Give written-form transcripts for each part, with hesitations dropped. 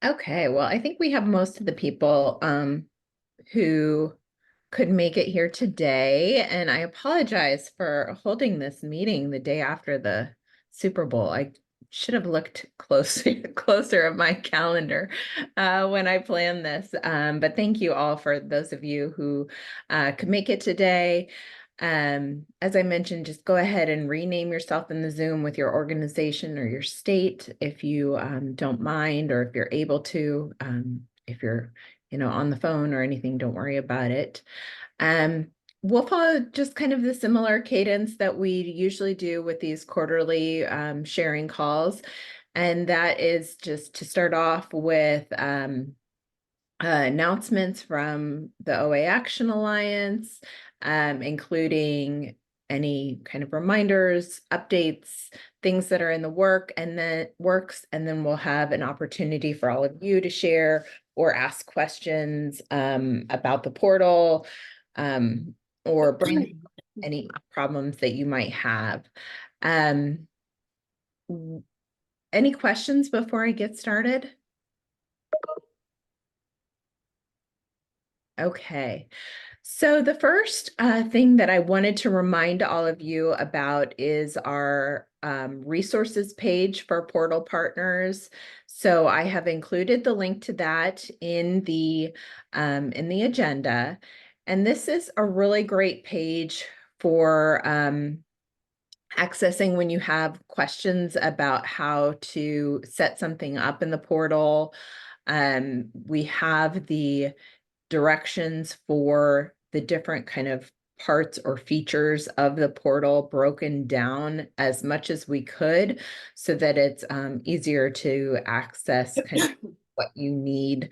Okay, well, I think we have most of the people who could make it here today, and I apologize for holding this meeting the day after the Super Bowl. I should have looked closer at my calendar when I planned this. But thank you all for those of you who could make it today. As I mentioned, just go ahead and rename yourself in the Zoom with your organization or your state if you don't mind, or if you're able to. If you're, on the phone or anything, don't worry about it. We'll follow just kind of the similar cadence that we usually do with these quarterly sharing calls. And that is just to start off with announcements from the OA Action Alliance, including any kind of reminders, updates, things that are in the works, and then we'll have an opportunity for all of you to share or ask questions about the portal, or bring any problems that you might have. Any questions before I get started? Okay, so the first thing that I wanted to remind all of you about is our resources page for portal partners. So I have included the link to that in the agenda, and this is a really great page for accessing when you have questions about how to set something up in the portal. We have the directions for the different kind of parts or features of the portal broken down as much as we could, so that it's easier to access kind of what you need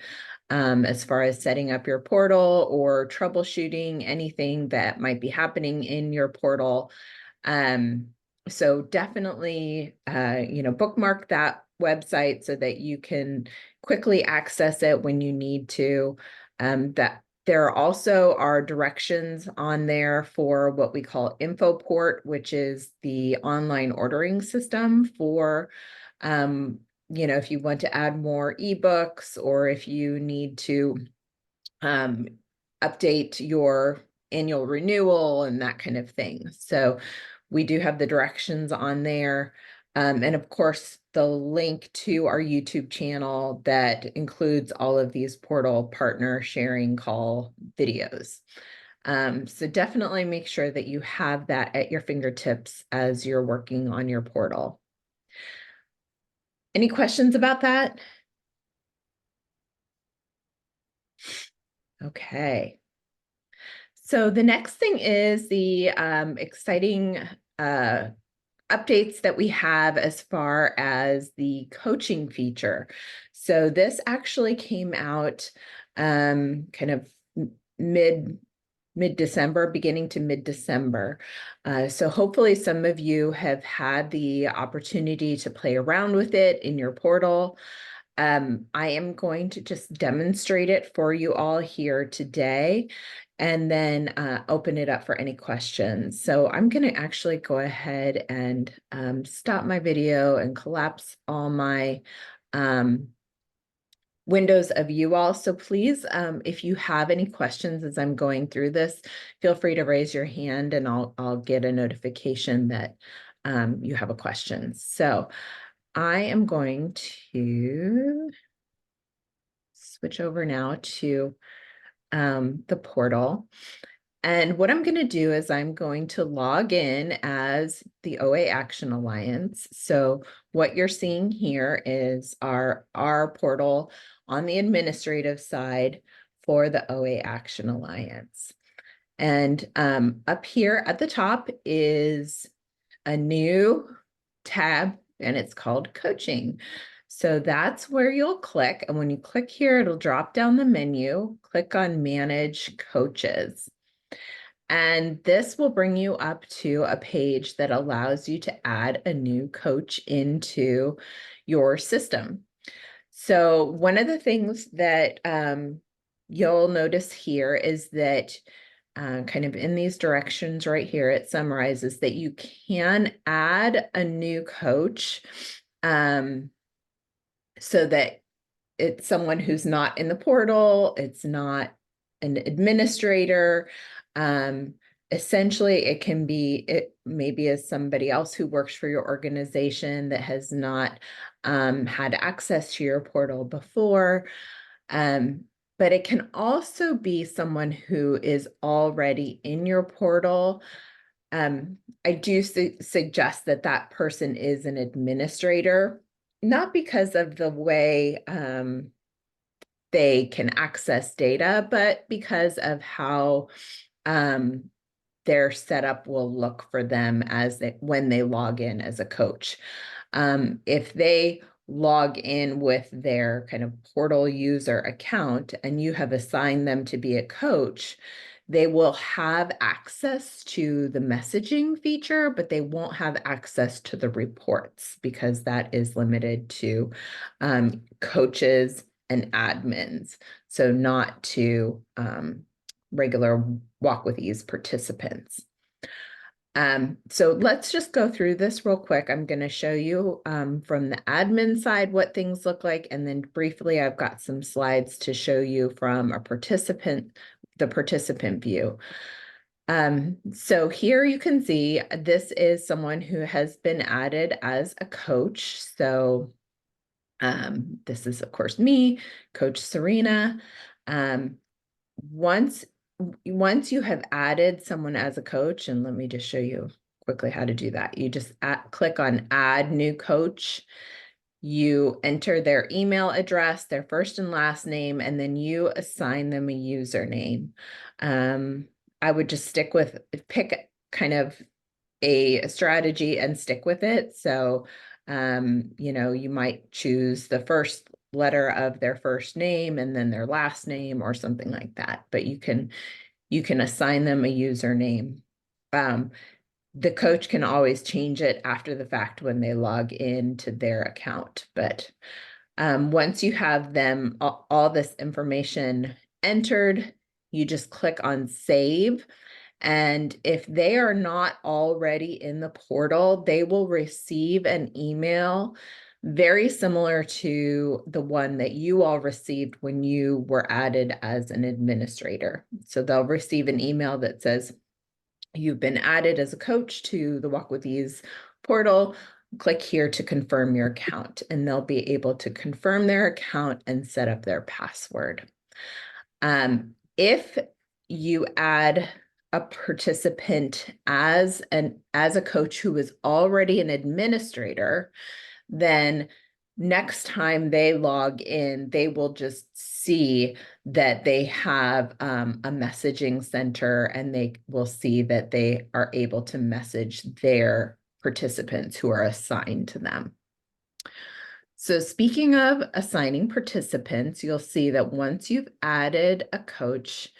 as far as setting up your portal or troubleshooting anything that might be happening in your portal. So definitely, bookmark that website so that you can quickly access it when you need to. That there also are directions on there for what we call InfoPort, which is the online ordering system for, if you want to add more ebooks, or if you need to update your annual renewal and that kind of thing. So we do have the directions on there. And of course, the link to our YouTube channel that includes all of these portal partner sharing call videos. So definitely make sure that you have that at your fingertips as you're working on your portal. Any questions about that? Okay. So the next thing is the exciting updates that we have as far as the coaching feature. So this actually came out kind of mid-December, beginning to mid-December. So hopefully some of you have had the opportunity to play around with it in your portal. I am going to just demonstrate it for you all here today, and then open it up for any questions. So I'm going to actually go ahead and stop my video and collapse all my windows of you all. So please, if you have any questions as I'm going through this, feel free to raise your hand and I'll get a notification that you have a question. So I am going to switch over now to the portal. And what I'm going to do is I'm going to log in as the OA Action Alliance. So what you're seeing here is our portal on the administrative side for the OA Action Alliance. And up here at the top is a new tab, and it's called Coaching. So that's where you'll click. And when you click here, it'll drop down the menu, click on Manage Coaches. And this will bring you up to a page that allows you to add a new coach into your system. So one of the things that you'll notice here is that kind of in these directions right here, it summarizes that you can add a new coach so that it's someone who's not in the portal, it's not an administrator. Essentially, it maybe as somebody else who works for your organization that has not had access to your portal before. But it can also be someone who is already in your portal. I do suggest that that person is an administrator, not because of the way they can access data, but because of how their setup will look for them when they log in as a coach. If they log in with their kind of portal user account and you have assigned them to be a coach, they will have access to the messaging feature, but they won't have access to the reports because that is limited to coaches and admins, so not to regular Walk with Ease participants. So let's just go through this real quick. I'm going to show you from the admin side what things look like, and then briefly I've got some slides to show you from the participant view. So here you can see this is someone who has been added as a coach. So this is, of course, me, Coach Serena. Once you have added someone as a coach, and let me just show you quickly how to do that. You just click on Add New Coach. You enter their email address, their first and last name, and then you assign them a username. I would just pick kind of a strategy and stick with it. So, you might choose the first letter of their first name and then their last name or something like that. But you can assign them a username. The coach can always change it after the fact when they log into their account. But once you have them all this information entered, you just click on Save. And if they are not already in the portal, they will receive an email very similar to the one that you all received when you were added as an administrator. So they'll receive an email that says, you've been added as a coach to the Walk with Ease portal. Click here to confirm your account, and they'll be able to confirm their account and set up their password. If you add a participant as a coach who is already an administrator, then next time they log in, they will just see that they have a messaging center, and they will see that they are able to message their participants who are assigned to them. So speaking of assigning participants, you'll see that once you've added a coach,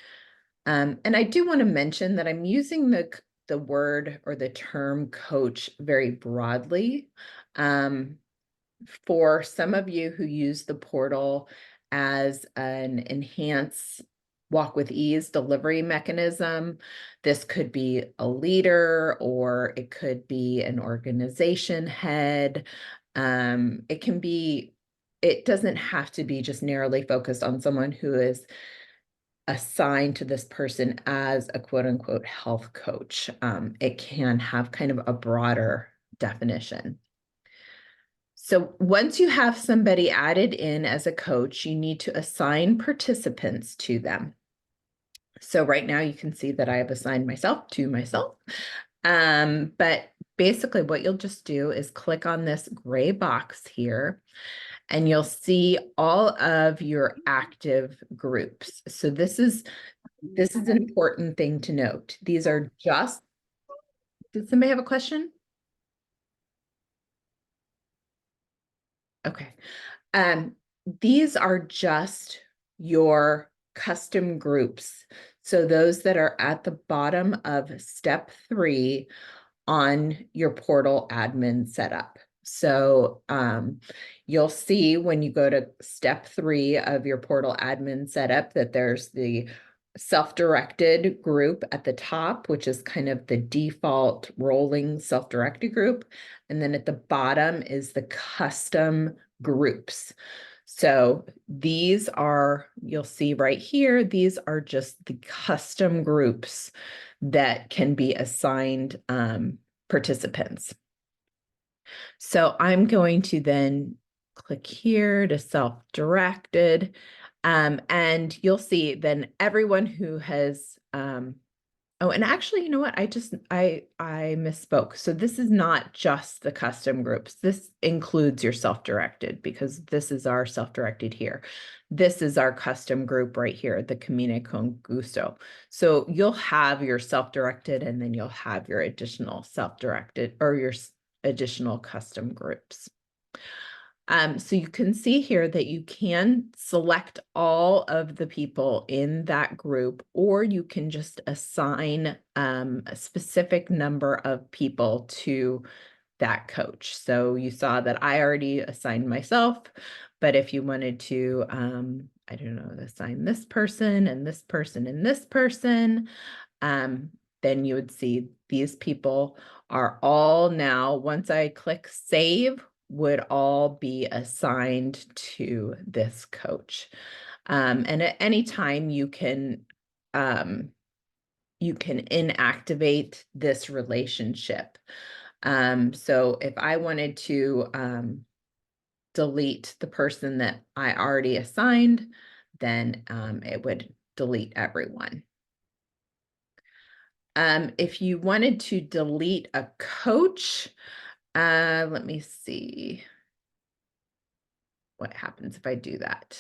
and I do want to mention that I'm using the word or the term coach very broadly. For some of you who use the portal as an enhanced Walk with Ease delivery mechanism, this could be a leader or it could be an organization head. It doesn't have to be just narrowly focused on someone who is assigned to this person as a quote unquote health coach. It can have kind of a broader definition. So once you have somebody added in as a coach, you need to assign participants to them. So right now you can see that I have assigned myself to myself. But basically what you'll just do is click on this gray box here, and you'll see all of your active groups. So this is an important thing to note. These are just, did somebody have a question? Okay. These are just your custom groups. So those that are at the bottom of step 3 on your portal admin setup. So you'll see when you go to step 3 of your portal admin setup that there's the self-directed group at the top, which is kind of the default rolling self-directed group. And then at the bottom is the custom groups. So these are, you'll see right here, these are just the custom groups that can be assigned participants. So I'm going to then click here to self-directed, and you'll see then everyone who has, oh, and actually, you know what? I misspoke. So this is not just the custom groups. This includes your self-directed, because this is our self-directed here. This is our custom group right here, the Camine con Gusto. So you'll have your self-directed, and then you'll have your additional self-directed or your additional custom groups. So you can see here that you can select all of the people in that group, or you can just assign a specific number of people to that coach. So you saw that I already assigned myself, but if you wanted to, I don't know, assign this person and this person and this person, then you would see these people are all now, once I click save, would all be assigned to this coach. And at any time you can inactivate this relationship. So if I wanted to delete the person that I already assigned, then it would delete everyone. If you wanted to delete a coach, let me see what happens if I do that.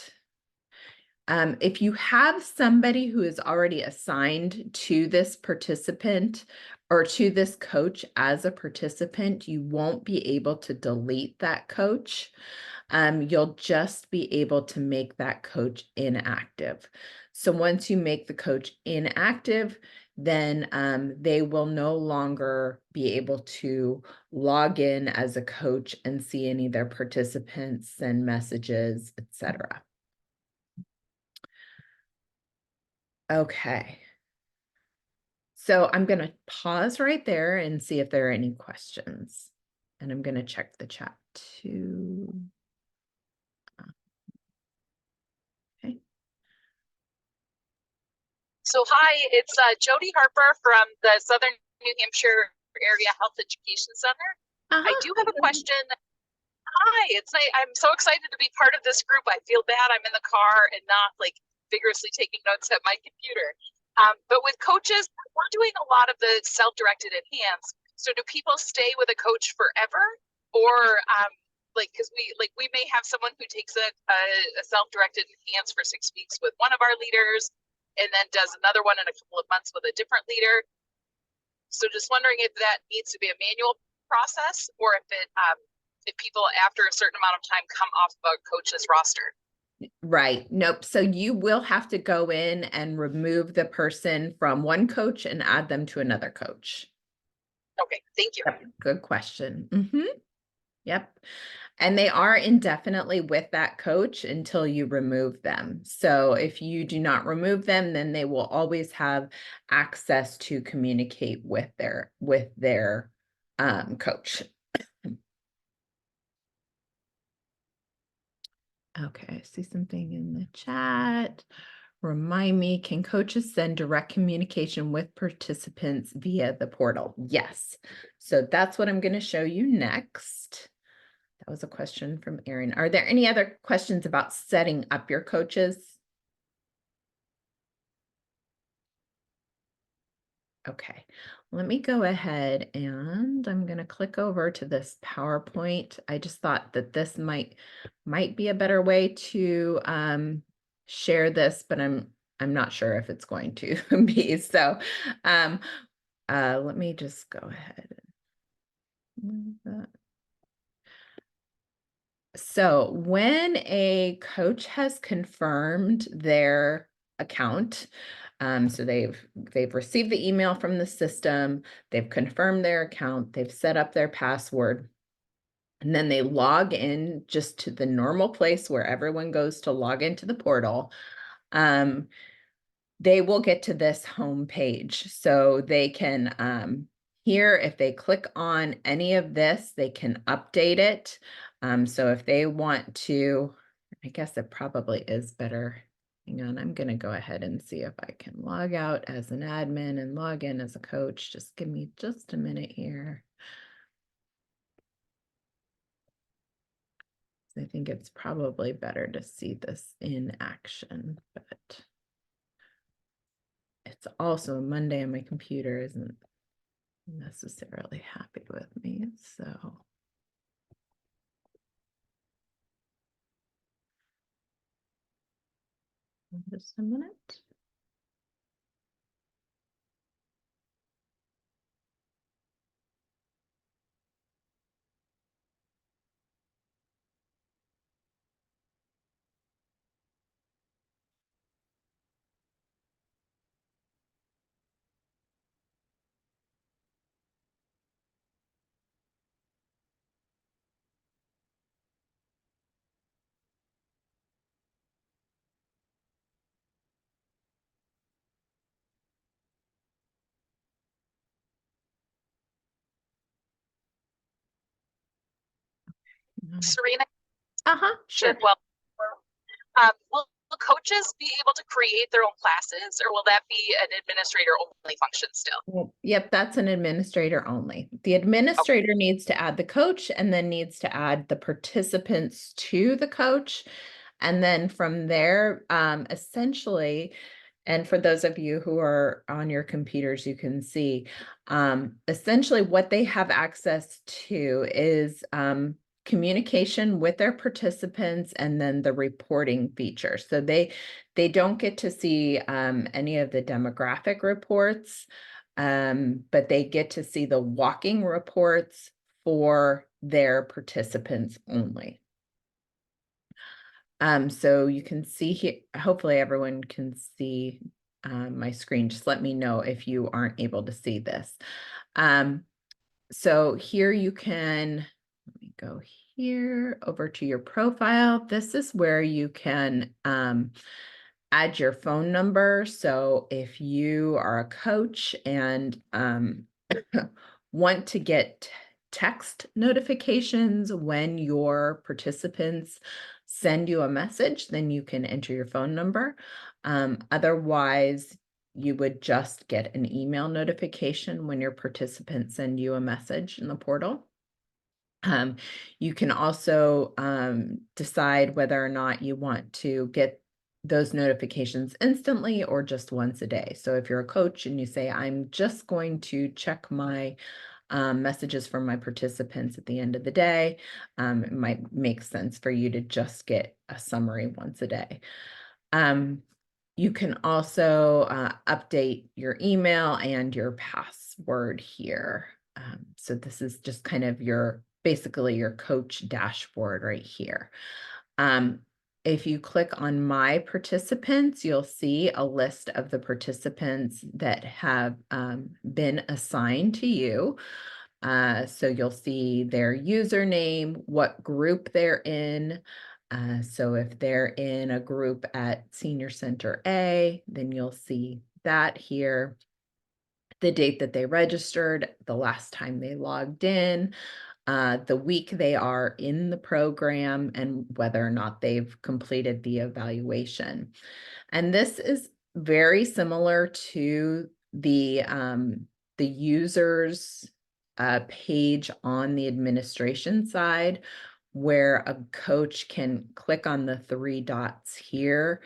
If you have somebody who is already assigned to this participant or to this coach as a participant, you won't be able to delete that coach. You'll just be able to make that coach inactive. So once you make the coach inactive, then they will no longer be able to log in as a coach and see any of their participants, send messages, etc. Okay. So I'm going to pause right there and see if there are any questions. And I'm going to check the chat too. Okay. So hi, it's Jody Harper from the Southern New Hampshire Area Health Education Center. I do have a question. Hi, I'm so excited to be part of this group. I feel bad I'm in the car and not like vigorously taking notes at my computer. But with coaches, we're doing a lot of the self-directed enhanced. So do people stay with a coach forever, or because we may have someone who takes a self-directed enhanced for 6 weeks with one of our leaders, and then does another one in a couple of months with a different leader. So just wondering if that needs to be a manual process, or if people after a certain amount of time come off of a coach's roster. Right. Nope. So you will have to go in and remove the person from one coach and add them to another coach. Okay. Thank you. Yep. Good question. Yep. And they are indefinitely with that coach until you remove them. So if you do not remove them, then they will always have access to communicate with their coach. Okay, I see something in the chat. Remind me, can coaches send direct communication with participants via the portal? Yes. So that's what I'm going to show you next. That was a question from Erin. Are there any other questions about setting up your coaches? Okay, let me go ahead and I'm going to click over to this PowerPoint. I just thought that this might be a better way to share this, but I'm not sure if it's going to be. So let me just go ahead and move that. So when a coach has confirmed their account, so they've received the email from the system, they've confirmed their account, they've set up their password, and then they log in just to the normal place where everyone goes to log into the portal. They will get to this home page. So they can, here, if they click on any of this, they can update it. So if they want to, I guess it probably is better. Hang on, I'm going to go ahead and see if I can log out as an admin and log in as a coach. Just give me just a minute here. I think it's probably better to see this in action, but it's also Monday and my computer isn't necessarily happy with me. So just a minute. Serena, Sure. well, will coaches be able to create their own classes, or will that be an administrator only function still? Well, yep, that's an administrator only. The administrator needs to add the coach and then needs to add the participants to the coach. And then from there, essentially, and for those of you who are on your computers, you can see essentially what they have access to is communication with their participants and then the reporting feature. So they don't get to see any of the demographic reports, but they get to see the walking reports for their participants only. So you can see here, hopefully everyone can see my screen. Just let me know if you aren't able to see this. So here you can, let me go here over to your profile. This is where you can add your phone number. So if you are a coach and want to get text notifications when your participants send you a message, then you can enter your phone number. Otherwise, you would just get an email notification when your participants send you a message in the portal. You can also decide whether or not you want to get those notifications instantly or just once a day. So if you're a coach and you say, I'm just going to check my messages from my participants at the end of the day, it might make sense for you to just get a summary once a day. You can also update your email and your password here. So this is just kind of basically your coach dashboard right here. If you click on my participants, you'll see a list of the participants that have been assigned to you. So you'll see their username, what group they're in. So if they're in a group at Senior Center A, then you'll see that here. The date that they registered, the last time they logged in, the week they are in the program, and whether or not they've completed the evaluation. And this is very similar to the users page on the administration side, where a coach can click on the 3 dots here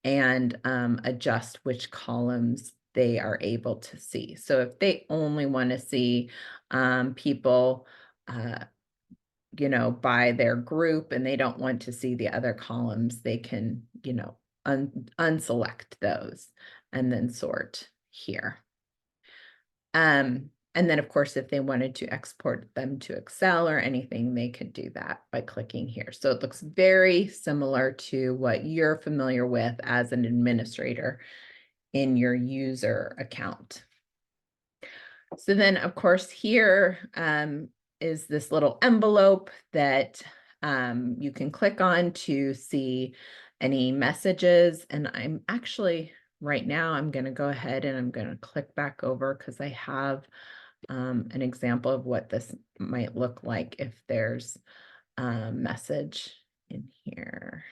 and adjust which columns they are able to see. So if they only want to see people by their group and they don't want to see the other columns, they can unselect those and then sort here. And then of course, if they wanted to export them to Excel or anything, they could do that by clicking here. So it looks very similar to what you're familiar with as an administrator in your user account. So then of course here is this little envelope that you can click on to see any messages. And I'm actually, right now, I'm going to go ahead and I'm going to click back over because I have an example of what this might look like if there's a message in here.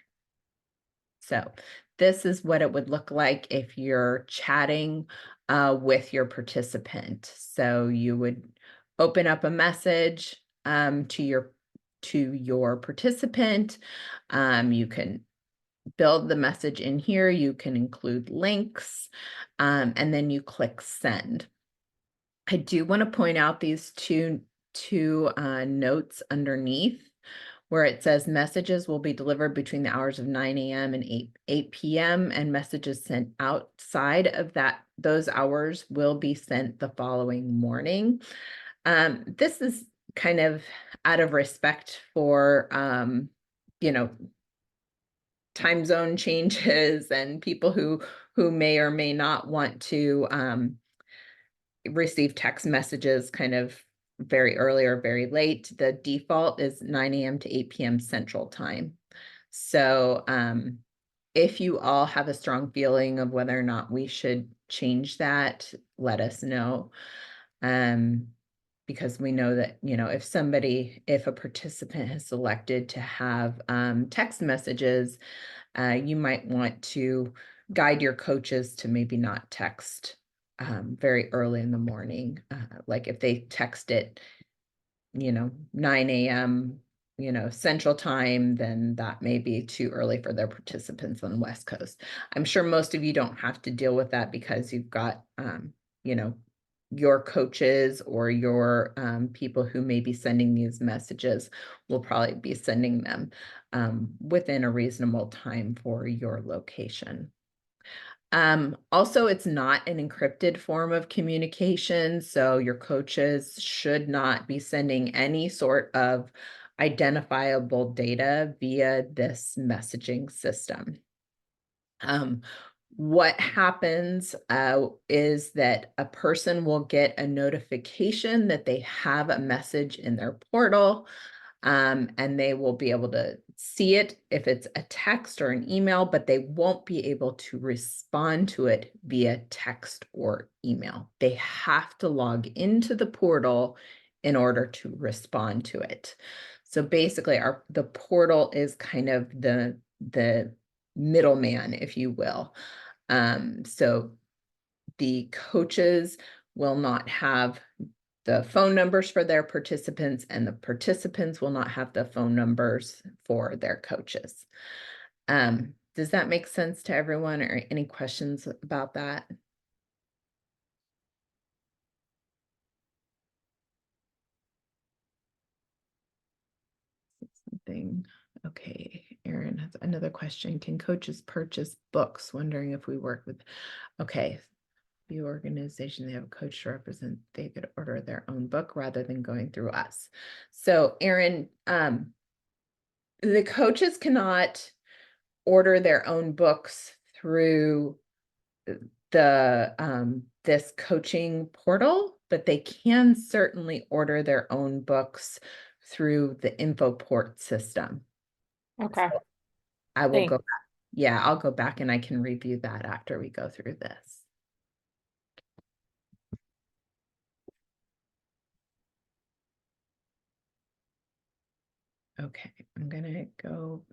So this is what it would look like if you're chatting with your participant. So you would open up a message to your participant. You can build the message in here. You can include links, and then you click send. I do want to point out these two notes underneath where it says messages will be delivered between the hours of 9 a.m. and 8 p.m. and messages sent outside of those hours will be sent the following morning. This is kind of out of respect for, time zone changes and people who may or may not want to receive text messages kind of very early or very late. The default is 9 a.m. to 8 p.m. Central Time. So if you all have a strong feeling of whether or not we should change that, let us know. Because we know that, if a participant has selected to have text messages, you might want to guide your coaches to maybe not text very early in the morning. Like if they text it, 9 a.m., Central Time, then that may be too early for their participants on the West Coast. I'm sure most of you don't have to deal with that because you've got, your coaches or your people who may be sending these messages will probably be sending them within a reasonable time for your location. Also, it's not an encrypted form of communication, so your coaches should not be sending any sort of identifiable data via this messaging system. What happens is that a person will get a notification that they have a message in their portal, and they will be able to see it if it's a text or an email, but they won't be able to respond to it via text or email. They have to log into the portal in order to respond to it. So basically, the portal is kind of the middleman, if you will. So the coaches will not have the phone numbers for their participants, and the participants will not have the phone numbers for their coaches. Does that make sense to everyone, or any questions about that? Something. Okay, Erin has another question. Can coaches purchase books? Wondering if we work with, okay, the organization, they have a coach to represent, they could order their own book rather than going through us. So Erin, the coaches cannot order their own books through the this coaching portal, but they can certainly order their own books through the InfoPort system. Okay. So I will Thanks. go back. Yeah, I'll go back and I can review that after we go through this. Okay, I'm gonna go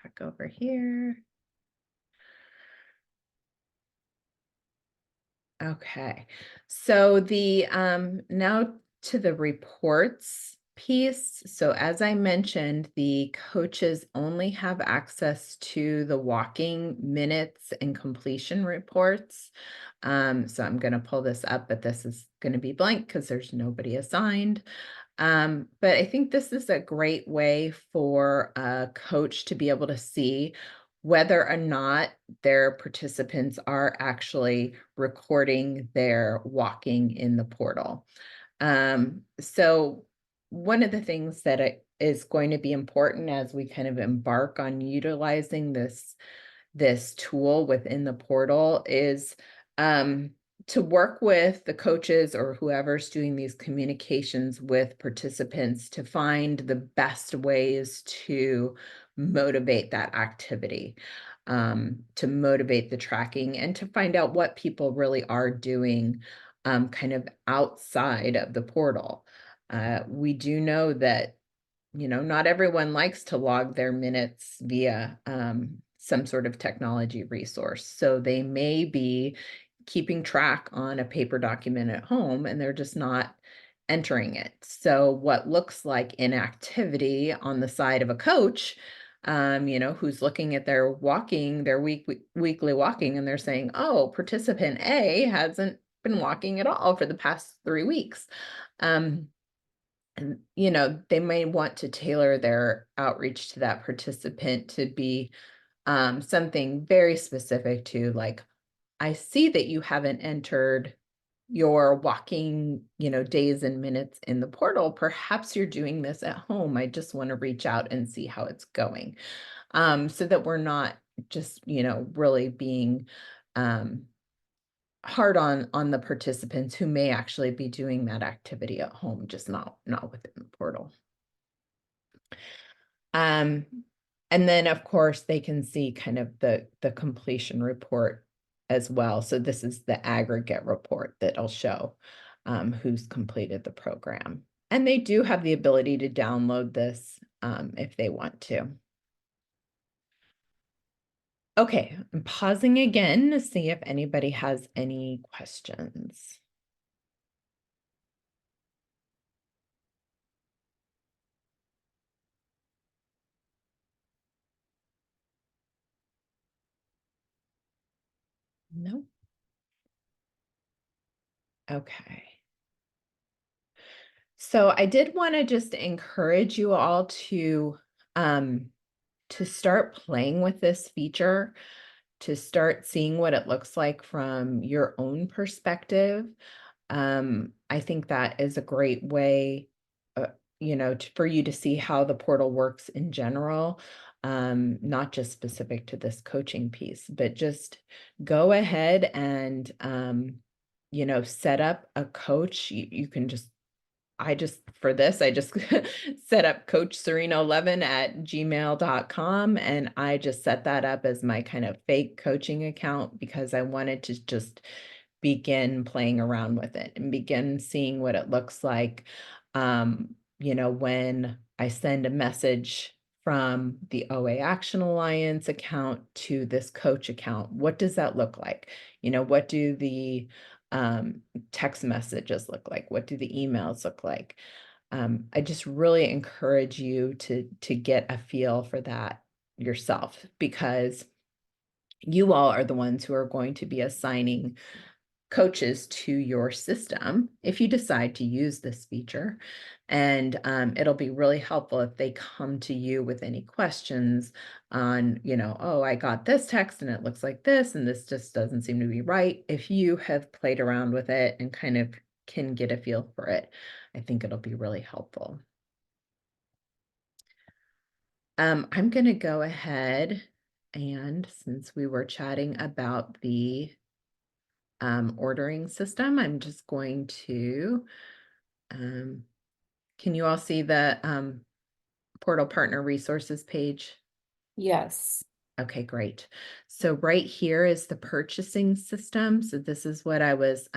back over here. Okay, so the now to the reports piece. So as I mentioned, the coaches only have access to the walking minutes and completion reports. So I'm going to pull this up, but this is going to be blank because there's nobody assigned. But I think this is a great way for a coach to be able to see whether or not their participants are actually recording their walking in the portal. So one of the things that is going to be important as we kind of embark on utilizing this tool within the portal is to work with the coaches or whoever's doing these communications with participants to find the best ways to motivate that activity, to motivate the tracking, and to find out what people really are doing kind of outside of the portal. We do know that not everyone likes to log their minutes via some sort of technology resource. So they may be keeping track on a paper document at home and they're just not entering it. So what looks like inactivity on the side of a coach, who's looking at their walking, their weekly walking, and they're saying, oh, participant A hasn't been walking at all for the past 3 weeks. And, they may want to tailor their outreach to that participant to be something very specific to, like, I see that you haven't entered your walking, days and minutes in the portal. Perhaps you're doing this at home. I just want to reach out and see how it's going. So that we're not just, really being hard on the participants who may actually be doing that activity at home, just not within the portal. Um, and then of course they can see kind of the completion report as well. So this is the aggregate report that'll show who's completed the program. And they do have the ability to download this if they want to. Okay, I'm pausing again to see if anybody has any questions. No? Okay. So I did want to just encourage you all to start playing with this feature, to start seeing what it looks like from your own perspective. I think that is a great way, for you to see how the portal works in general, not just specific to this coaching piece, but just go ahead and, set up a coach. You can just for this, I just set up Coach Serena11 at gmail.com. And I just set that up as my kind of fake coaching account because I wanted to just begin playing around with it and begin seeing what it looks like. When I send a message from the OA Action Alliance account to this coach account, what does that look like? What do the text messages look like? What do the emails look like? I just really encourage you to get a feel for that yourself, because you all are the ones who are going to be assigning coaches to your system if you decide to use this feature. And it'll be really helpful if they come to you with any questions on, oh, I got this text and it looks like this, and this just doesn't seem to be right. If you have played around with it and kind of can get a feel for it, I think it'll be really helpful. I'm going to go ahead, and since we were chatting about the ordering system, I'm just going to, can you all see the portal partner resources page? Yes. Okay, great. So right here is the purchasing system. So this is what I was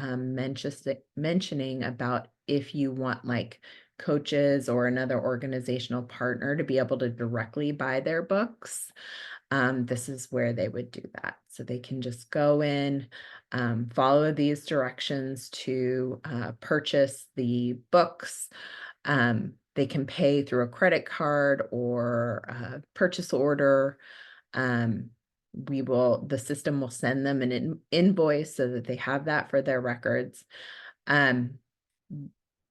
mentioning about if you want like coaches or another organizational partner to be able to directly buy their books. This is where they would do that. So they can just go in, follow these directions to purchase the books. They can pay through a credit card or a purchase order. The system will send them an invoice so that they have that for their records.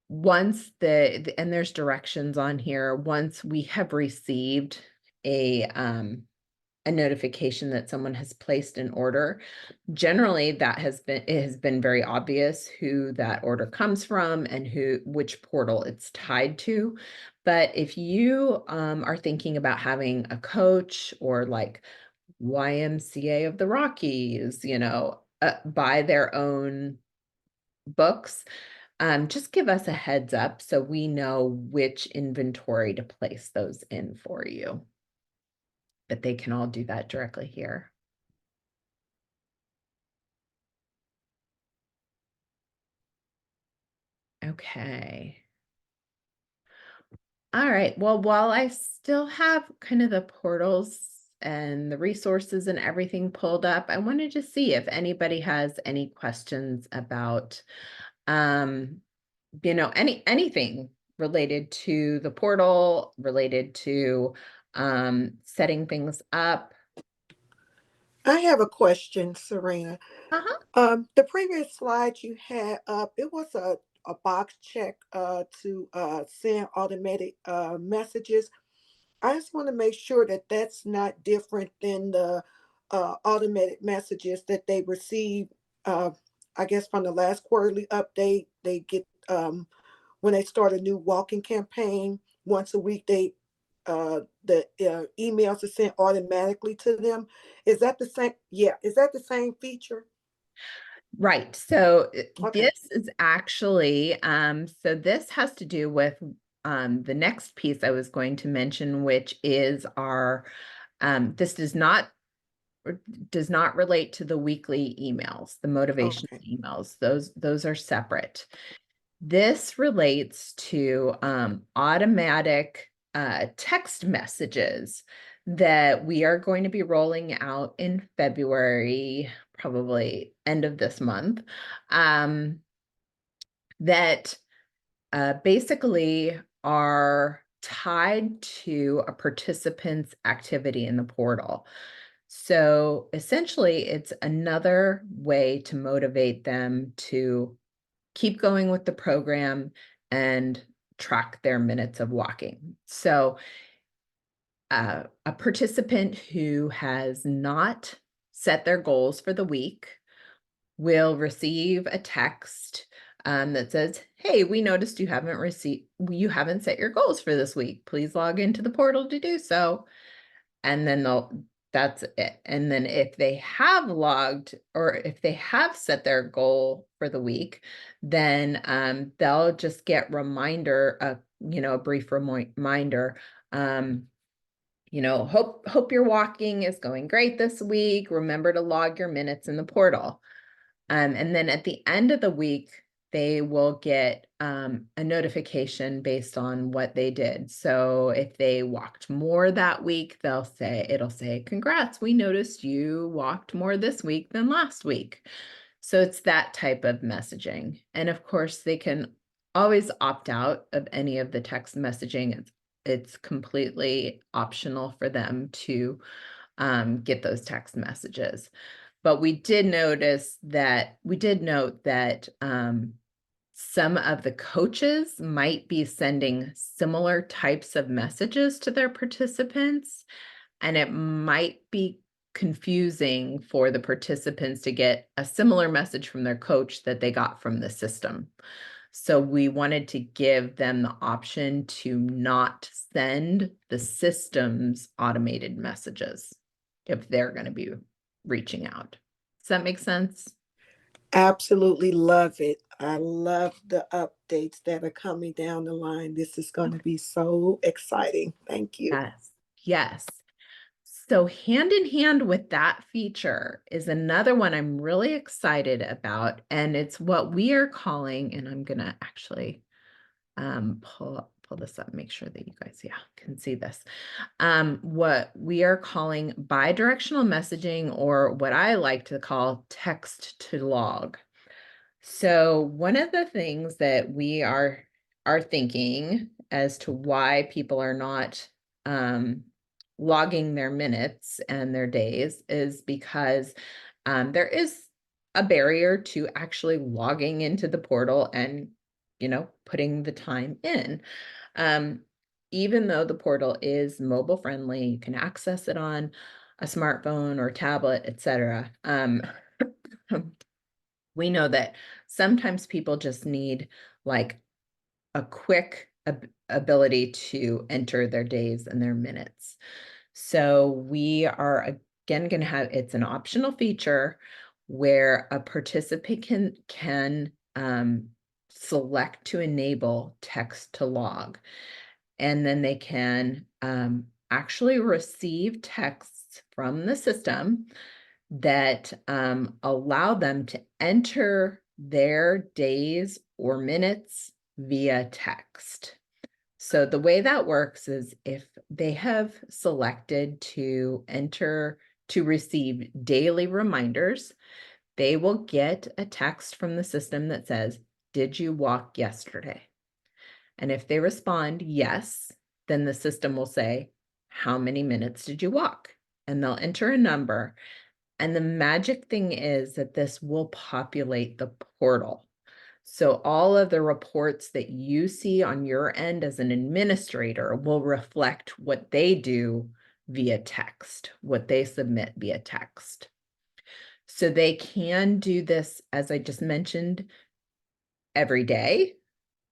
Once and there's directions on here, once we have received a notification that someone has placed an order, generally it has been very obvious who that order comes from and which portal it's tied to. But if you are thinking about having a coach or like YMCA of the Rockies, buy their own books, just give us a heads up so we know which inventory to place those in for you. But they can all do that directly here. Okay. All right. Well, while I still have kind of the portals and the resources and everything pulled up. I wanted to see if anybody has any questions about, anything related to the portal, related to setting things up. I have a question, Serena. Uh-huh. The previous slide you had up, it was a box check to send automatic messages. I just want to make sure that that's not different than the automated messages that they receive. I guess from the last quarterly update, they get when they start a new walking campaign once a week. The emails are sent automatically to them. Is that the same? Yeah, is that the same feature? Right. So Okay. this is actually, so this has to do with the next piece I was going to mention, which is our, this does not relate to the weekly emails, the motivation Okay. emails. Those are separate. This relates to automatic text messages that we are going to be rolling out in February, probably end of this month, that basically are tied to a participant's activity in the portal. So essentially, it's another way to motivate them to keep going with the program and track their minutes of walking. So a participant who has not set their goals for the week will receive a text that says, "Hey, we noticed you haven't set your goals for this week. Please log into the portal to do so." And then that's it. And then if they have logged, or if they have set their goal for the week, then they'll just get a brief reminder. Hope your walking is going great this week. Remember to log your minutes in the portal. And then at the end of the week, they will get a notification based on what they did. So if they walked more that week, it'll say, "Congrats, we noticed you walked more this week than last week." So it's that type of messaging. And of course, they can always opt out of any of the text messaging. It's completely optional for them to get those text messages. But we did note that some of the coaches might be sending similar types of messages to their participants, and it might be confusing for the participants to get a similar message from their coach that they got from the system. So we wanted to give them the option to not send the system's automated messages if they're going to be reaching out. Does that make sense? Absolutely love it. I love the updates that are coming down the line. This is going to be so exciting. Thank you. Yes. Yes. So hand in hand with that feature is another one I'm really excited about, and it's what we are calling, and I'm going to actually pull this up, make sure that you guys, can see this. What we are calling bidirectional messaging, or what I like to call text to log. So one of the things that we are thinking as to why people are not logging their minutes and their days is because there is a barrier to actually logging into the portal and putting the time in. Even though the portal is mobile friendly, you can access it on a smartphone or tablet, etc. We know that sometimes people just need like a quick ability to enter their days and their minutes. So we are again going to have, it's an optional feature where a participant can select to enable text to log. And then they can actually receive texts from the system that allow them to enter their days or minutes via text. So the way that works is if they have selected to receive daily reminders, they will get a text from the system that says, "Did you walk yesterday?" And if they respond yes, then the system will say, "How many minutes did you walk?" And they'll enter a number. And the magic thing is that this will populate the portal. So all of the reports that you see on your end as an administrator will reflect what they do via text, what they submit via text. So they can do this, as I just mentioned, every day,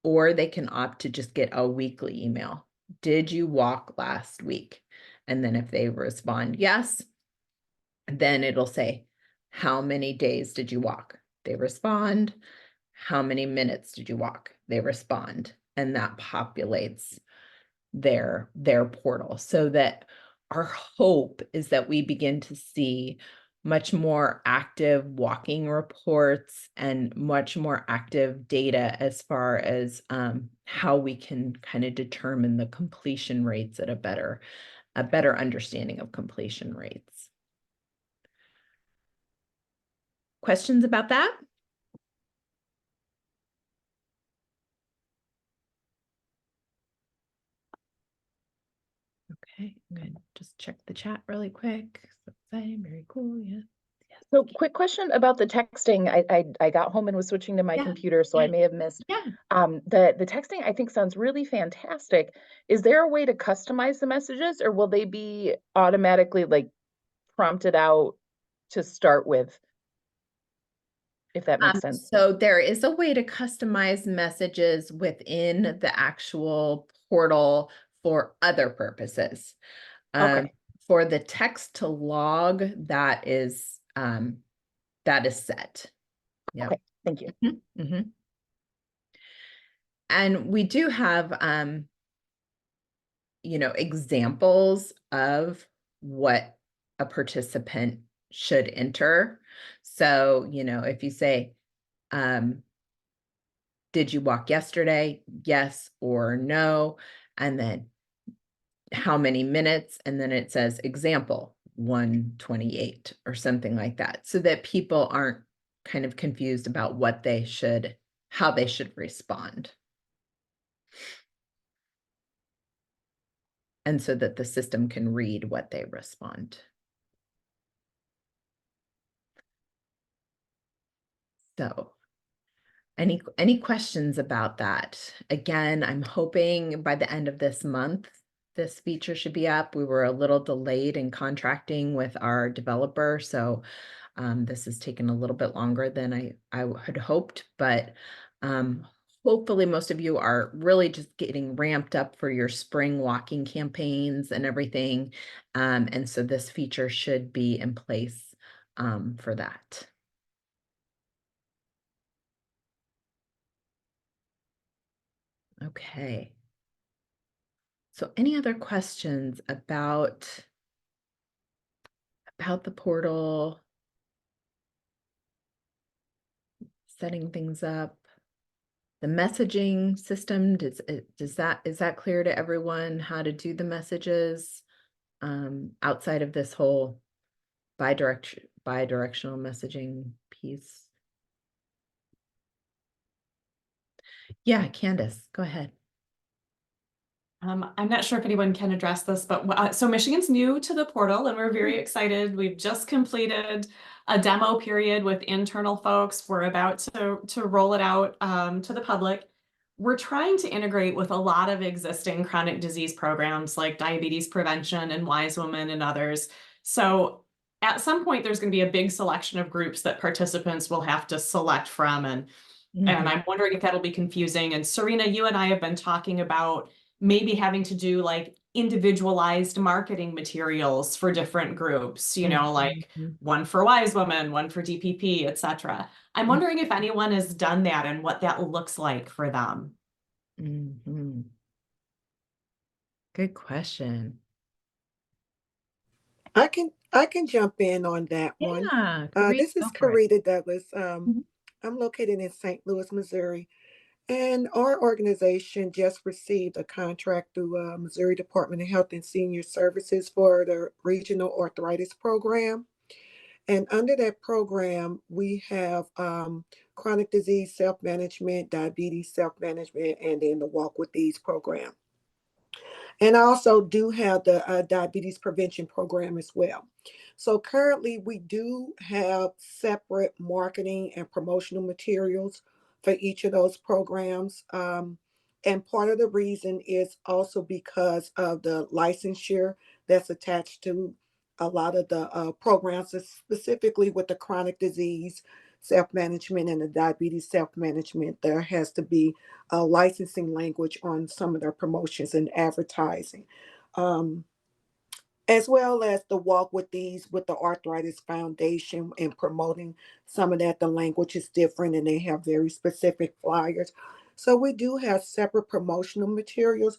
or they can opt to just get a weekly email. Did you walk last week? And then if they respond yes, then it'll say, how many days did you walk? They respond. How many minutes did you walk? They respond. And that populates their portal, so that our hope is that we begin to see much more active walking reports and much more active data as far as how we can kind of determine the completion rates at a better understanding of completion rates. Questions about that? Okay, I'm going to just check the chat really quick. Very cool. Yeah. So quick question about the texting. I got home and was switching to my computer, so I may have missed. Yeah. The texting I think sounds really fantastic. Is there a way to customize the messages, or will they be automatically like prompted out to start with? If that makes sense. So there is a way to customize messages within the actual portal for other purposes. Okay. For the text to log, that is set. Yeah. Okay. Thank you. Mm-hmm. And we do have examples of what a participant should enter. So, if you say, did you walk yesterday? Yes or no. And then how many minutes? And then it says example 128 or something like that, so that people aren't kind of confused about how they should respond. And so that the system can read what they respond. So any questions about that? Again, I'm hoping by the end of this month, this feature should be up. We were a little delayed in contracting with our developer, so this has taken a little bit longer than I had hoped, but hopefully most of you are really just getting ramped up for your spring walking campaigns and everything. And so this feature should be in place for that. Okay. So any other questions about the portal, setting things up? The messaging system, is that clear to everyone how to do the messages outside of this whole bidirectional messaging piece? Yeah, Candace, go ahead. I'm not sure if anyone can address this, but so Michigan's new to the portal and we're very excited. We've just completed a demo period with internal folks. We're about to roll it out to the public. We're trying to integrate with a lot of existing chronic disease programs like diabetes prevention and Wise Women and others. So at some point, there's going to be a big selection of groups that participants will have to select from. And I'm wondering if that'll be confusing. And Serena, you and I have been talking about maybe having to do like individualized marketing materials for different groups, like one for Wise Women, one for DPP, etc. I'm wondering if anyone has done that and what that looks like for them. Good question. I can jump in on that one. Yeah, This is Karita Douglas. I'm located in St. Louis, Missouri. And our organization just received a contract through Missouri Department of Health and Senior Services for the Regional Arthritis Program. And under that program, we have chronic disease self-management, diabetes self-management, and then the Walk with Ease program. And I also do have the diabetes prevention program as well. So currently we do have separate marketing and promotional materials for each of those programs. And part of the reason is also because of the licensure that's attached to a lot of the programs, specifically with the chronic disease self-management and the diabetes self-management. There has to be licensing language on some of their promotions and advertising, um, as well as the Walk with These with the Arthritis Foundation and promoting some of that. The language is different and they have very specific flyers. So we do have separate promotional materials.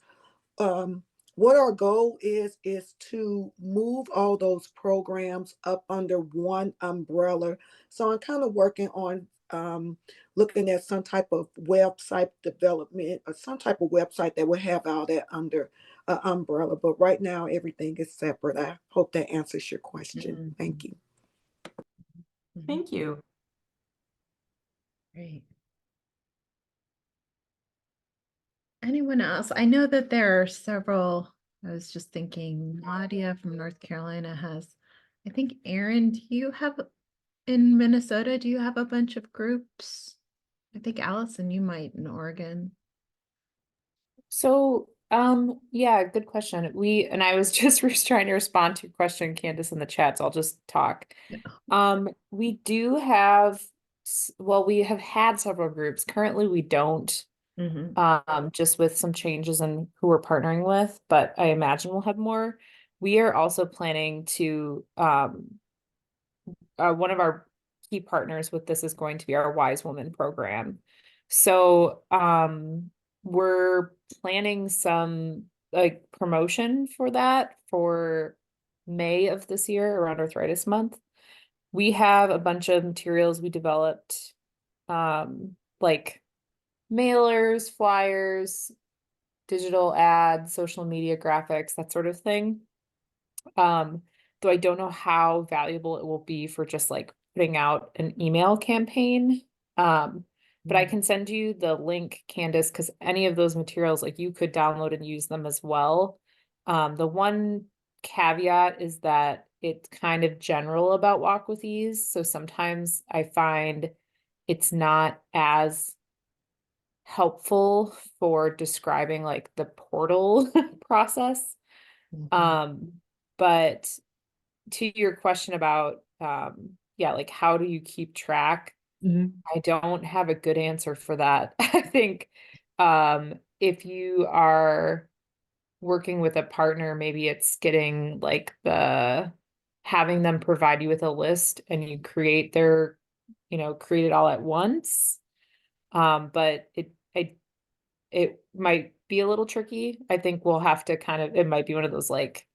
um, what our goal is to move all those programs up under one umbrella. So I'm kind of working on looking at some type of website development or some type of website that will have all that under an umbrella. But right now, everything is separate. I hope that answers your question. Thank you. Thank you. Great. Anyone else? I know that there are several. I was just thinking Nadia from North Carolina has, I think, Aaron, do you have in Minnesota, do you have a bunch of groups? I think Allison, you might in Oregon. So, yeah, good question. And I was just trying to respond to your question, Candace, in the chat, so I'll just talk. Yeah. We do have, well, we have had several groups. Currently, we don't, just with some changes in who we're partnering with, but I imagine we'll have more. We are also planning to, one of our key partners with this is going to be our Wise Woman program. So, we're planning some like promotion for that for May of this year around Arthritis Month. We have a bunch of materials we developed, like mailers, flyers, digital ads, social media graphics, that sort of thing. Though I don't know how valuable it will be for just like putting out an email campaign. But I can send you the link, Candace, because any of those materials, like you could download and use them as well. The one caveat is that it's kind of general about Walk with Ease. So sometimes I find it's not as helpful for describing like the portal process. But to your question about, yeah, like how do you keep track? I don't have a good answer for that. I think if you are working with a partner, maybe it's getting like having them provide you with a list and you create create it all at once. But it might be a little tricky. I think we'll have to it might be one of those like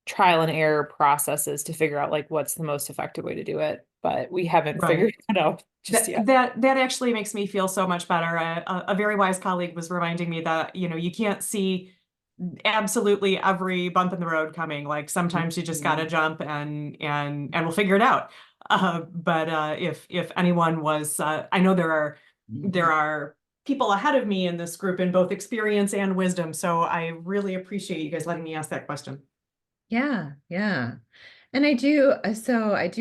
trial and error processes to figure out like what's the most effective way to do it, but we haven't figured it out just yet. That actually makes me feel so much better. A very wise colleague was reminding me that, you can't see absolutely every bump in the road coming. Like sometimes you just gotta jump and we'll figure it out. But if anyone was, I know there are people ahead of me in this group in both experience and wisdom. So I really appreciate you guys letting me ask that question. Yeah, yeah. And I do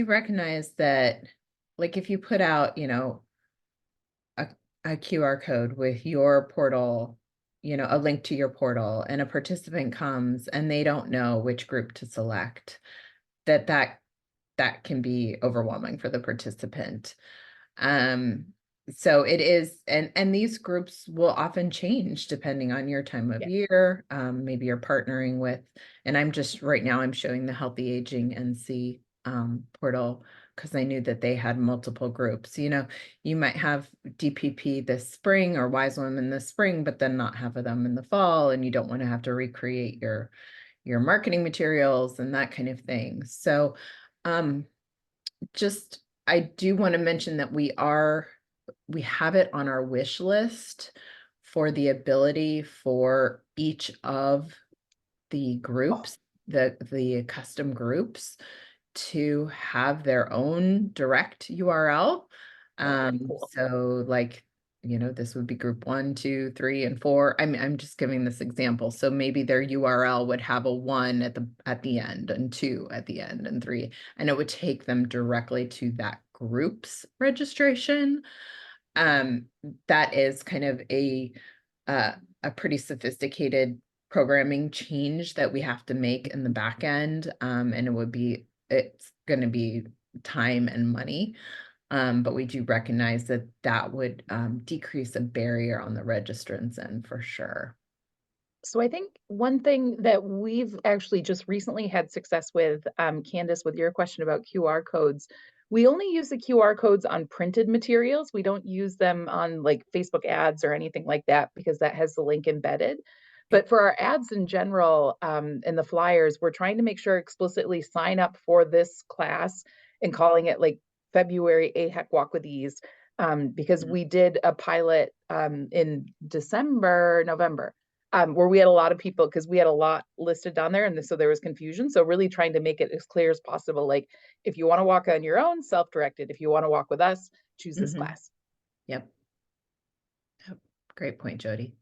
recognize that, like, if you put out, a QR code with your portal, a link to your portal, and a participant comes and they don't know which group to select, that can be overwhelming for the participant. So it is, and these groups will often change depending on your time of year. Maybe you're partnering with, and right now I'm showing the Healthy Aging NC portal because I knew that they had multiple groups. You might have DPP this spring or Wise Women this spring, but then not have them in the fall, and you don't want to have to recreate your marketing materials and that kind of thing. So just I do want to mention that we have it on our wish list for the ability for each of the groups, the custom groups, to have their own direct URL. Cool. So like, this would be group 1, 2, 3, and 4. I'm just giving this example. So maybe their URL would have a 1 at the end, and 2 at the end, and 3, and it would take them directly to that group's registration. That is kind of a pretty sophisticated programming change that we have to make in the back end. And it's going to be time and money. But we do recognize that that would decrease a barrier on the registrants end for sure. So I think one thing that we've actually just recently had success with, Candace, with your question about QR codes, we only use the QR codes on printed materials. We don't use them on like Facebook ads or anything like that because that has the link embedded. But for our ads in general, and the flyers, we're trying to make sure explicitly sign up for this class and calling it like February AHEC Walk with Ease, because we did a pilot in November, where we had a lot of people because we had a lot listed down there, and so there was confusion. So really trying to make it as clear as possible. Like if you want to walk on your own, self-directed. If you want to walk with us, choose this class. Yep. Great point, Jody.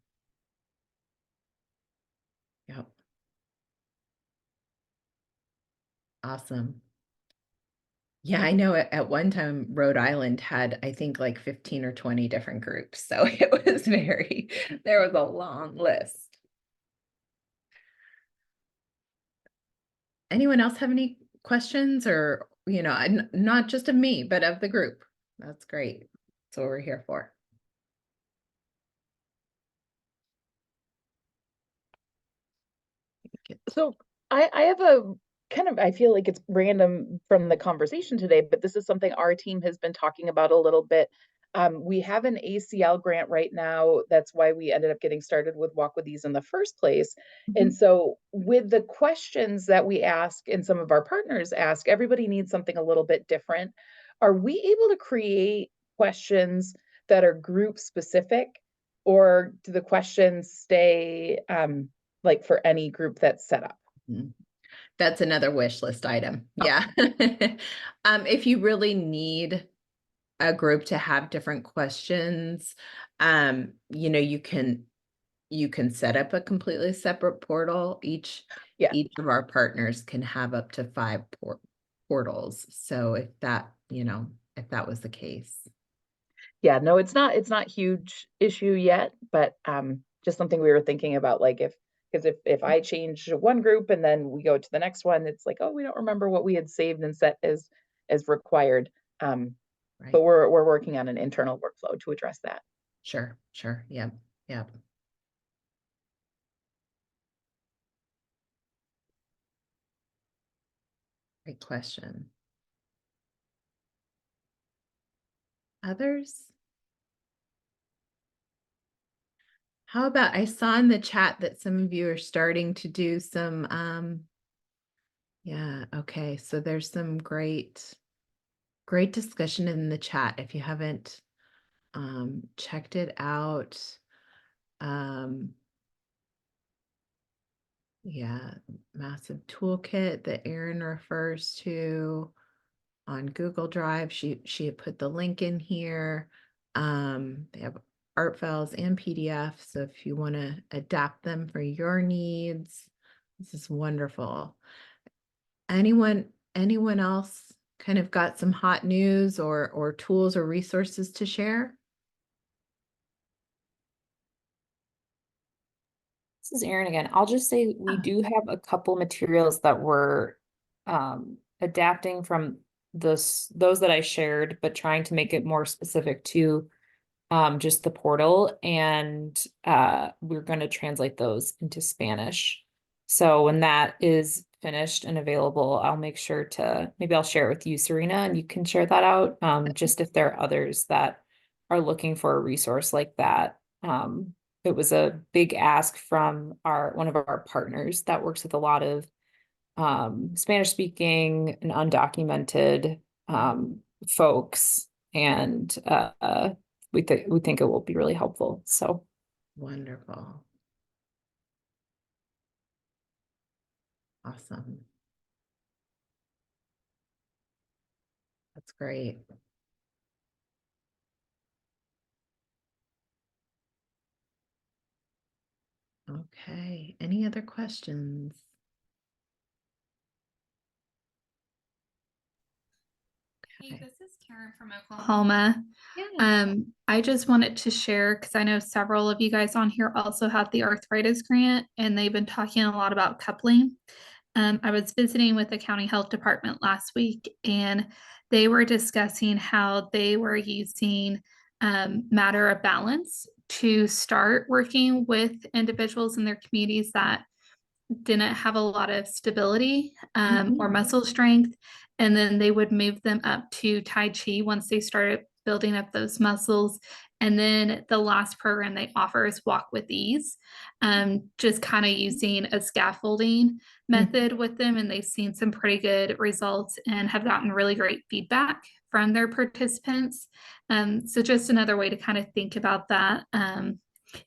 Yep. Awesome. Yeah, I know at one time Rhode Island had, I think, like 15 or 20 different groups. So it was there was a long list. Anyone else have any questions, or, not just of me, but of the group? That's great. That's what we're here for. So I have a kind of, I feel like it's random from the conversation today, but this is something our team has been talking about a little bit. We have an ACL grant right now. That's why we ended up getting started with Walk with Ease in the first place. And so with the questions that we ask and some of our partners ask, everybody needs something a little bit different. Are we able to create questions that are group specific, or do the questions stay like for any group that's set up? That's another wish list item. Yeah. If you really need a group to have different questions, you can set up a completely separate portal. Each of our partners can have up to 5 portals. So if that was the case. Yeah, no, it's not huge issue yet, but just something we were thinking about, like because if I change one group and then we go to the next one, it's like, oh, we don't remember what we had saved and set as required. Right. But we're working on an internal workflow to address that. Sure. Yep. Great question. Others? How about, I saw in the chat that some of you are starting to do some, yeah, okay. So there's some great discussion in the chat. If you haven't checked it out, yeah, massive toolkit that Erin refers to on Google Drive. She had put the link in here. They have art files and PDF. So if you want to adapt them for your needs, this is wonderful. Anyone else kind of got some hot news or tools or resources to share? This is Erin again. I'll just say we do have a couple materials that we're adapting from those that I shared, but trying to make it more specific to just the portal, and we're going to translate those into Spanish. So when that is finished and available, I'll make sure to, maybe I'll share it with you, Serena, and you can share that out. Just if there are others that are looking for a resource like that. It was a big ask from one of our partners that works with a lot of Spanish speaking and undocumented folks, and we think it will be really helpful. So Wonderful. Awesome. That's great. Okay, any other questions? Hey, Okay. this is Karen from Oklahoma. Yeah. I just wanted to share because I know several of you guys on here also have the arthritis grant, and they've been talking a lot about coupling. I was visiting with the county health department last week, and they were discussing how they were using matter of balance to start working with individuals in their communities that didn't have a lot of stability or muscle strength. And then they would move them up to Tai Chi once they started building up those muscles. And then the last program they offer is Walk with Ease, just kind of using a scaffolding method with them. And they've seen some pretty good results and have gotten really great feedback from their participants. So just another way to kind of think about that.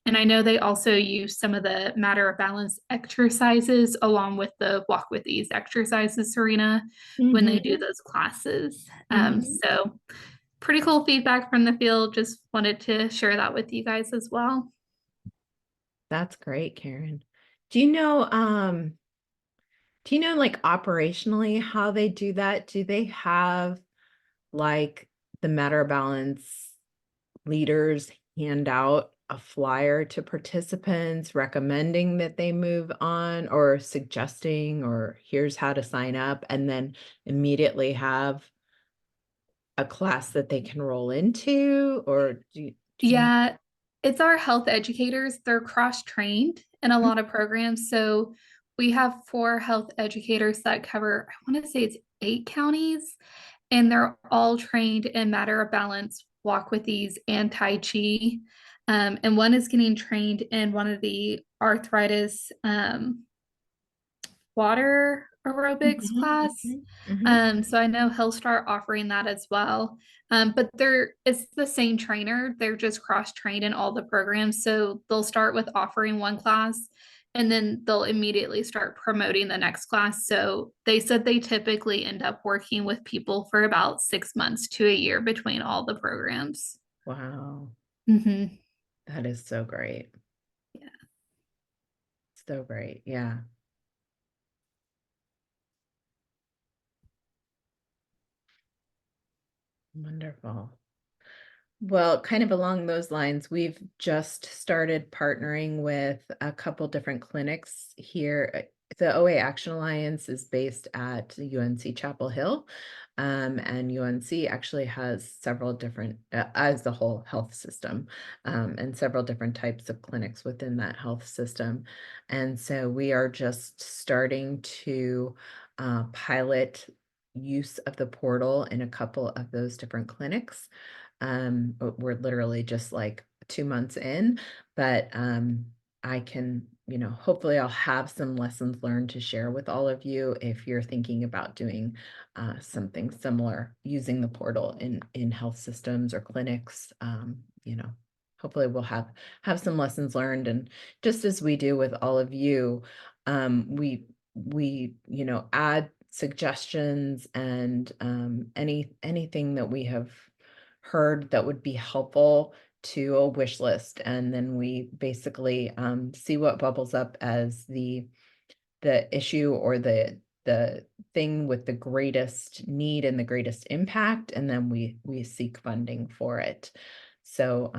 And I know they also use some of the matter of balance exercises along with the Walk with Ease exercises, Serena, when they do those classes. So pretty cool feedback from the field. Just wanted to share that with you guys as well. That's great, Karen. Do you know like operationally how they do that? Do they have like the matter of balance leaders hand out a flyer to participants recommending that they move on, or suggesting, or here's how to sign up, and then immediately have a class that they can roll into? Or do you know? Yeah, it's our health educators. They're cross-trained in a lot of programs. So we have 4 health educators that cover, I want to say it's 8 counties, and they're all trained in matter of balance, Walk with Ease, and Tai Chi. And one is getting trained in one of the arthritis water aerobics class. So I know he'll start offering that as well. But it's the same trainer. They're just cross-trained in all the programs. So they'll start with offering one class and then they'll immediately start promoting the next class. So they said they typically end up working with people for about 6 months to a year between all the programs. Wow, Mm-hmm. that is so great. Yeah. So great. Yeah. Wonderful. Well, kind of along those lines, we've just started partnering with a couple different clinics here. The OA Action Alliance is based at UNC Chapel Hill, and UNC actually has several different, as the whole health system, and several different types of clinics within that health system. And so we are just starting to pilot use of the portal in a couple of those different clinics. But we're literally just like 2 months in, but I can, hopefully I'll have some lessons learned to share with all of you if you're thinking about doing something similar using the portal in health systems or clinics. Hopefully we'll have some lessons learned, and just as we do with all of you, we add suggestions and anything that we have heard that would be helpful to a wish list, and then we basically see what bubbles up as the issue or the thing with the greatest need and the greatest impact, and then we seek funding for it. So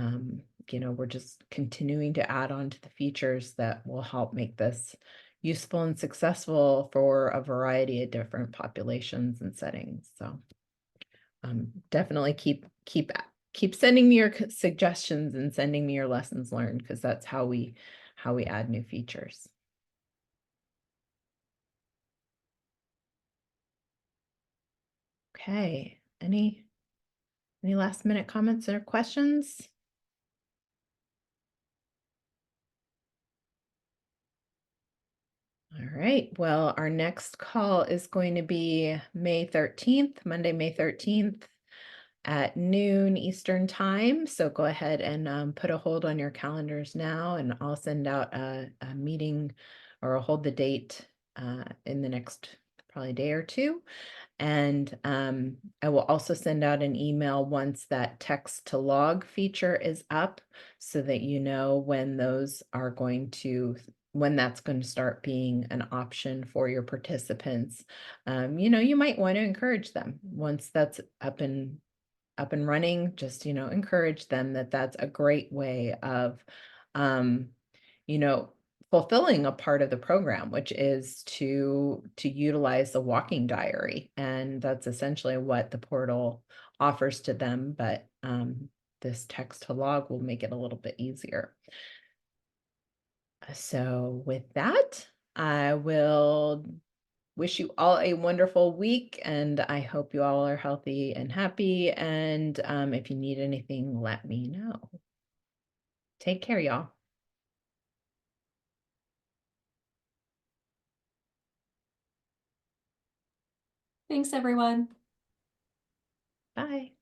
we're just continuing to add on to the features that will help make this useful and successful for a variety of different populations and settings. So definitely keep sending me your suggestions and sending me your lessons learned, because that's how we add new features. Okay, any last minute comments or questions? All right, well, our next call is going to be May 13th, Monday, May 13th. at noon Eastern time. So go ahead and put a hold on your calendars now, and I'll send out a meeting, or I'll hold the date in the next probably day or two. And I will also send out an email once that text to log feature is up, so that you know when that's going to start being an option for your participants. You might want to encourage them once that's up and running. Just, encourage them that that's a great way of, you know, fulfilling a part of the program, which is to utilize the walking diary. And that's essentially what the portal offers to them. But this text to log will make it a little bit easier. So with that, I will wish you all a wonderful week, and I hope you all are healthy and happy. And if you need anything, let me know. Take care, y'all. Thanks, everyone. Bye.